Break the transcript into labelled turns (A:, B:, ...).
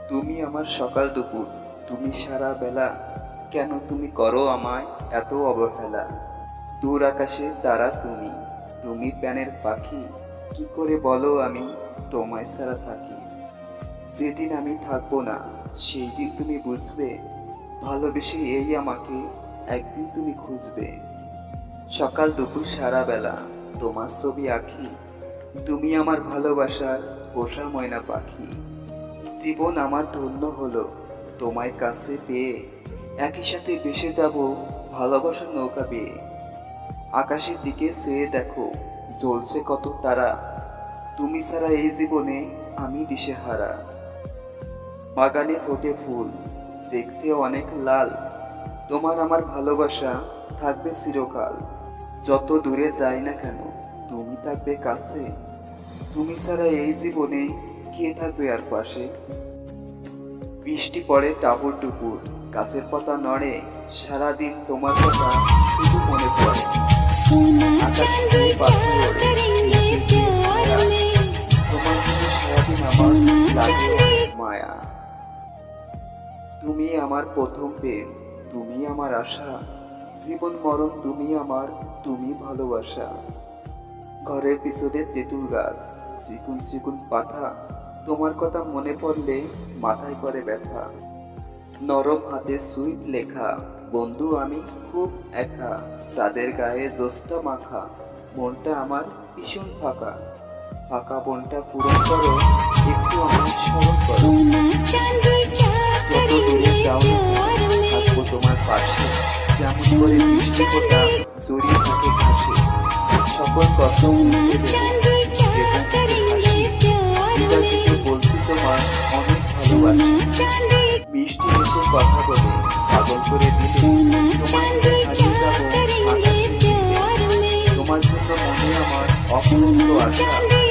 A: তুমি আমার সকাল দুপুর, তুমি সারা বেলা, কেন তুমি করো আমায় এত অবহেলা? দূর আকাশে তারা তুমি, তুমি প্যানের পাখি, কি করে বলো আমি তোমায় ছাড়া থাকি? যেদিন আমি থাকবো না সেই দিন তুমি বুঝবে, ভালোবেসে এই আমাকে একদিন তুমি খুঁজবে। সকাল দুপুর সারা বেলা তোমার ছবি আঁকি, তুমি আমার ভালোবাসার পোষা ময়না পাখি। জীবন আমার ধন্য হলো তোমায় কাছে পেয়ে, একই সাথে ভেসে যাব ভালোবাসার নৌকা বেয়ে। আকাশের দিকে চেয়ে দেখো জ্বলছে কত তারা, তুমি ছাড়া এই জীবনে আমি দিশেহারা। বাগানে ফোটে ফুল, দেখতে অনেক লাল, তোমার আমার ভালোবাসা থাকবে চিরকাল। যত দূরে যাই না কেন তুমি থাকবে কাছে, তুমি ছাড়া এই জীবনে কে থাকবে আর পাশে? বৃষ্টি পড়ে টাপুর টুপুর, গাছের পাতা নড়ে, সারাদিন তোমার কথা শুধু মনে পড়ে। আকাশ থেকে পাখি ওড়ে, নিচে দিয়ে ছায়া, তোমার জন্য সারাদিন আমার লাগে অনেক মায়া। তুমি আমার প্রথম প্রেম, তুমি আমার আশা, জীবন মরণ তুমি আমার, তুমি ভালোবাসা। ঘরের পিছনে তেঁতুল গাছ, চিকুন চিকুন পাতা, তোমার কথা মনে পড়লে মাথায় করে ব্যথা। নরম হাতে সুইট লেখা, বন্ধু আমি খুব একা, চাঁদের গায়ে দোষটা মাখা, মনটা আমার ভীষণ ফাঁকা। ফাঁকা মনটা পূরণ করো, একটু আমার স্মরণ করো। যত দূরে যাও না কেন, থাকবো তোমার পাশে, যেমন করে বৃষ্টি ফোঁটা জড়িয়ে থাকে ঘাসে। সকল কষ্ট মুছে দেবো, দেবো মুখে হাসি, হৃদয় থেকে বলছি তোমার অনেক ভালোবাসি। বৃষ্টি এসে কথা বলে পাগল করে দিলে, তোমায় ছেড়ে হারিয়ে যাবো আকাশের নীলে। তোমার জন্য মনে আমার অপূর্ণ আশা।